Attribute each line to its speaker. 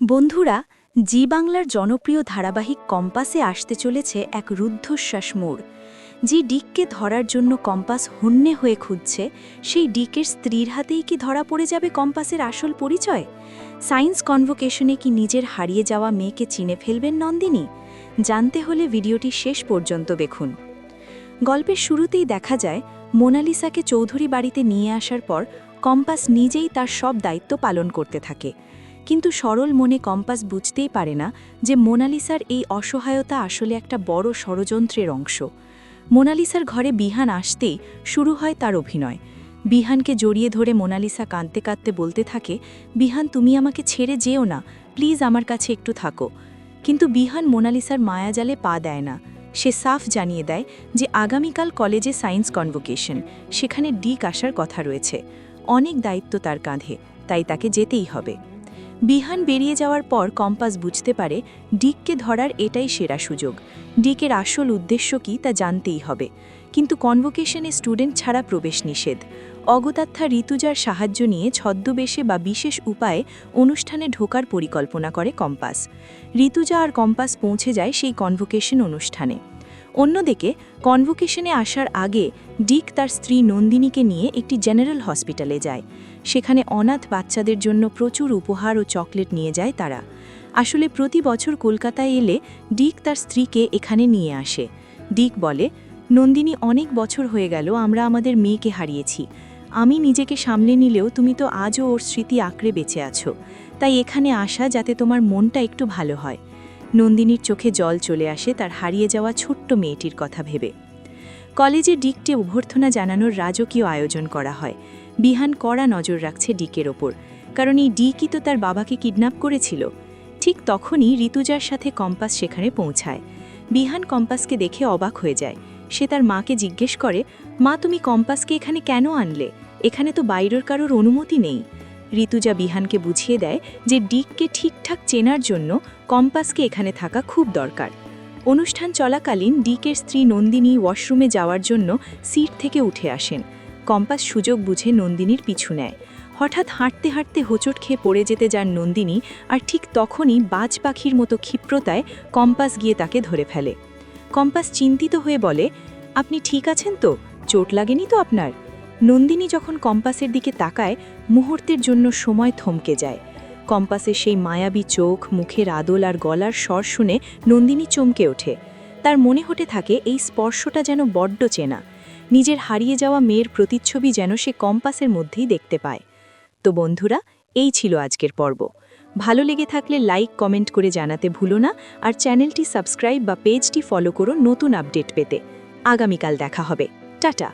Speaker 1: বন্ধুরা, জি বাংলার জনপ্রিয় ধারাবাহিক কম্পাসে আসতে চলেছে এক রুদ্ধশ্বাস মোড়। যে ডিককে ধরার জন্য কম্পাস হন্যে হয়ে খুঁজছে, সেই ডিকের স্ত্রীর হাতেই কি ধরা পড়ে যাবে কম্পাসের আসল পরিচয়? সায়েন্স কনভোকেশনে কি নিজের হারিয়ে যাওয়া মেয়েকে চিনে ফেলবেন নন্দিনী? জানতে হলে ভিডিওটি শেষ পর্যন্ত দেখুন। গল্পের শুরুতেই দেখা যায় মোনালিসাকে চৌধুরী বাড়িতে নিয়ে আসার পর কম্পাস নিজেই তার সব দায়িত্ব পালন করতে থাকে। কিন্তু সরল মনে কম্পাস বুঝতেই পারে না যে মোনালিসার এই অসহায়তা আসলে একটা বড় ষড়যন্ত্রের অংশ। মোনালিসার ঘরে বিহান আসতেই শুরু হয় তার অভিনয়। বিহানকে জড়িয়ে ধরে মোনালিসা কাঁদতে কাঁদতে বলতে থাকে, বিহান তুমি আমাকে ছেড়ে যেও না, প্লিজ আমার কাছে একটু থাকো। কিন্তু বিহান মোনালিসার মায়াজালে পা দেয় না। সে সাফ জানিয়ে দেয় যে আগামীকাল কলেজে সায়েন্স কনভোকেশন, সেখানে ডিক আসার কথা রয়েছে। অনেক দায়িত্ব তার কাঁধে, তাই তাকে যেতেই হবে। বিহান বেরিয়ে যাওয়ার পর কম্পাস বুঝতে পারে ডিককে ধরার এটাই সেরা সুযোগ। ডিকের আসল উদ্দেশ্য কি তা জানতেই হবে। কিন্তু কনভোকেশনে স্টুডেন্ট ছাড়া প্রবেশ নিষেধ। অগত্যাথা ঋতুজার সাহায্য নিয়ে ছদ্মবেশে বা বিশেষ উপায়ে অনুষ্ঠানে ঢোকার পরিকল্পনা করে কম্পাস। ঋতুজা আর কম্পাস পৌঁছে যায় সেই কনভোকেশন অনুষ্ঠানে। অন্যদিকে কনভোকেশনে আসার আগে ডিক তার স্ত্রী নন্দিনীকে নিয়ে একটি জেনারেল হসপিটালে যায়। সেখানে অনাথ বাচ্চাদের জন্য প্রচুর উপহার ও চকলেট নিয়ে যায় তারা। আসলে প্রতি বছর কলকাতায় এলে ডিক তার স্ত্রীকে এখানে নিয়ে আসে। ডিক বলে, নন্দিনী, অনেক বছর হয়ে গেল আমরা আমাদের মেয়েকে হারিয়েছি। আমি নিজেকে সামলে নিলেও তুমি তো আজও ওর স্মৃতি আঁকড়ে বেঁচে আছো, তাই এখানে আসা যাতে তোমার মনটা একটু ভালো হয়। নন্দিনীর চোখে জল চলে আসে তার হারিয়ে যাওয়া ছোট্ট মেয়েটির কথা ভেবে। কলেজে ডিককে অভ্যর্থনা জানানোর রাজকীয় আয়োজন করা হয়। বিহান কড়া নজর রাখছে ডিকের ওপর, কারণ এই ডিকই তো তার বাবাকে কিডন্যাপ করেছিল। ঠিক তখনই ঋতুজার সাথে কম্পাস সেখানে পৌঁছায়। বিহান কম্পাসকে দেখে অবাক হয়ে যায়। সে তার মাকে জিজ্ঞেস করে, মা, তুমি কম্পাসকে এখানে কেন আনলে? এখানে তো বাইরের কারোর অনুমতি নেই। ঋতুজা বিহানকে বুঝিয়ে দেয় যে ডিককে ঠিকঠাক চেনার জন্য কম্পাসকে এখানে থাকা খুব দরকার। অনুষ্ঠান চলাকালীন ডিকের স্ত্রী নন্দিনী ওয়াশরুমে যাওয়ার জন্য সিট থেকে উঠে আসেন। কম্পাস সুযোগ বুঝে নন্দিনীর পিছু নেয়। হঠাৎ হাঁটতে হাঁটতে হোঁচট খেয়ে পড়ে যেতে যান নন্দিনী, আর ঠিক তখনই বাজ পাখির মতো ক্ষিপ্রতায় কম্পাস গিয়ে তাকে ধরে ফেলে। কম্পাস চিন্তিত হয়ে বলে, আপনি ঠিক আছেন তো? চোট লাগেনি তো আপনার? নন্দিনী যখন কম্পাসের দিকে তাকায়, মুহূর্তের জন্য সময় থমকে যায়। কম্পাসের সেই মায়াবী চোখ, মুখের আদল আর গলার স্বর শুনে নন্দিনী চমকে ওঠে। তার মনে হতে থাকে এই স্পর্শটা যেন বড্ড চেনা। নিজের হারিয়ে যাওয়া মেয়ের প্রতিচ্ছবি যেন সে কম্পাসের মধ্যেই দেখতে পায়। তো বন্ধুরা, এই ছিল আজকের পর্ব। ভালো লেগে থাকলে লাইক, কমেন্ট করে জানাতে ভুলো না, আর চ্যানেলটি সাবস্ক্রাইব বা পেজটি ফলো করো নতুন আপডেট পেতে। আগামীকাল দেখা হবে। টাটা।